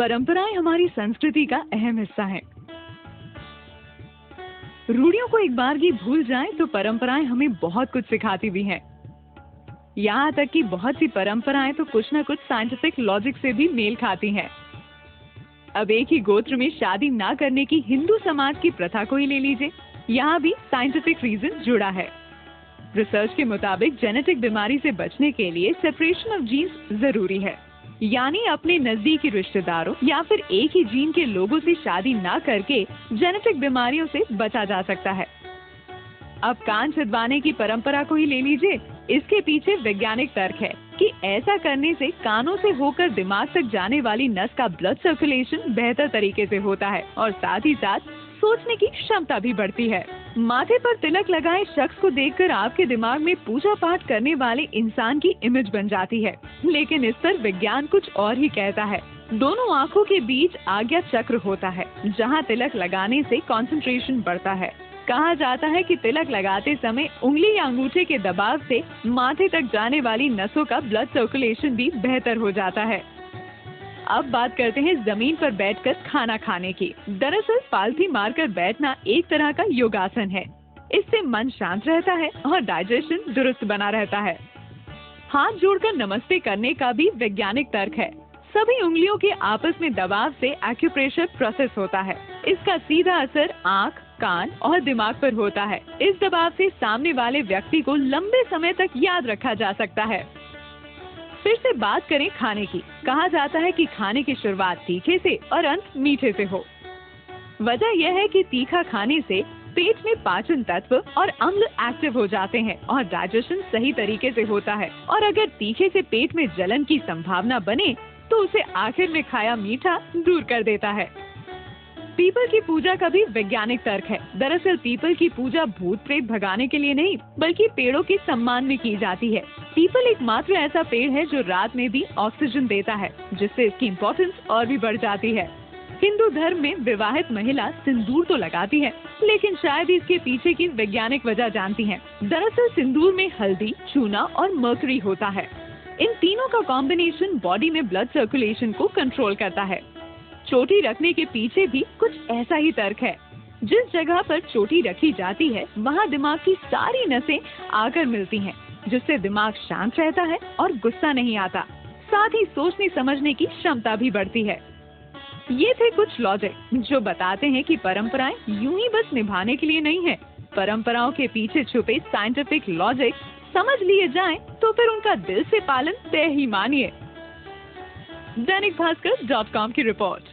परंपराएं हमारी संस्कृति का अहम हिस्सा हैं। रूढ़ियों को एक बार भी भूल जाएं तो परंपराएं हमें बहुत कुछ सिखाती भी हैं। यहाँ तक कि बहुत सी परंपराएं तो कुछ न कुछ साइंटिफिक लॉजिक से भी मेल खाती हैं। अब एक ही गोत्र में शादी ना करने की हिंदू समाज की प्रथा को ही ले लीजिए, यहाँ भी साइंटिफिक रीजन जुड़ा है। रिसर्च के मुताबिक जेनेटिक बीमारी से बचने के लिए सेपरेशन ऑफ जीन्स जरूरी है, यानी अपने नजदीकी रिश्तेदारों या फिर एक ही जीन के लोगों से शादी ना करके जेनेटिक बीमारियों से बचा जा सकता है। अब कान छिदवाने की परंपरा को ही ले लीजिए, इसके पीछे वैज्ञानिक तर्क है कि ऐसा करने से कानों से होकर दिमाग तक जाने वाली नस का ब्लड सर्कुलेशन बेहतर तरीके से होता है और साथ ही साथ सोचने की क्षमता भी बढ़ती है। माथे पर तिलक लगाए शख्स को देखकर आपके दिमाग में पूजा पाठ करने वाले इंसान की इमेज बन जाती है, लेकिन इस पर विज्ञान कुछ और ही कहता है। दोनों आँखों के बीच आज्ञा चक्र होता है, जहाँ तिलक लगाने से कंसंट्रेशन बढ़ता है। कहा जाता है कि तिलक लगाते समय उंगली या अंगूठे के दबाव से माथे तक जाने वाली नसों का ब्लड सर्कुलेशन भी बेहतर हो जाता है। अब बात करते हैं जमीन पर बैठकर खाना खाने की। दरअसल पालथी मारकर बैठना एक तरह का योगासन है। इससे मन शांत रहता है और डाइजेशन दुरुस्त बना रहता है। हाथ जोड़कर नमस्ते करने का भी वैज्ञानिक तर्क है। सभी उंगलियों के आपस में दबाव से एक्यूप्रेशर प्रोसेस होता है। इसका सीधा असर आँख, कान और दिमाग पर होता है। इस दबाव से सामने वाले व्यक्ति को लंबे समय तक याद रखा जा सकता है। फिर से बात करें खाने की। कहा जाता है कि खाने की शुरुआत तीखे से और अंत मीठे से हो। वजह यह है कि तीखा खाने से पेट में पाचन तत्व और अम्ल एक्टिव हो जाते हैं और डाइजेशन सही तरीके से होता है। और अगर तीखे से पेट में जलन की संभावना बने तो उसे आखिर में खाया मीठा दूर कर देता है। पीपल की पूजा का भी वैज्ञानिक तर्क है। दरअसल पीपल की पूजा भूत प्रेत भगाने के लिए नहीं, बल्कि पेड़ों के सम्मान में की जाती है। पीपल एकमात्र ऐसा पेड़ है जो रात में भी ऑक्सीजन देता है, जिससे इसकी इम्पोर्टेंस और भी बढ़ जाती है। हिंदू धर्म में विवाहित महिला सिंदूर तो लगाती है, लेकिन शायद इसके पीछे की वैज्ञानिक वजह जानती है। दरअसल सिंदूर में हल्दी, चूना और मर्करी होता है। इन तीनों का कॉम्बिनेशन बॉडी में ब्लड सर्कुलेशन को कंट्रोल करता है। चोटी रखने के पीछे भी कुछ ऐसा ही तर्क है। जिस जगह पर चोटी रखी जाती है वहाँ दिमाग की सारी नसें आकर मिलती हैं, जिससे दिमाग शांत रहता है और गुस्सा नहीं आता। साथ ही सोचने समझने की क्षमता भी बढ़ती है। ये थे कुछ लॉजिक जो बताते हैं कि परंपराएं यूं ही बस निभाने के लिए नहीं है। परंपराओं के पीछे छुपे साइंटिफिक लॉजिक समझ लिए जाएं तो फिर उनका दिल से पालन तय ही मानिए। दैनिक भास्कर.com की रिपोर्ट।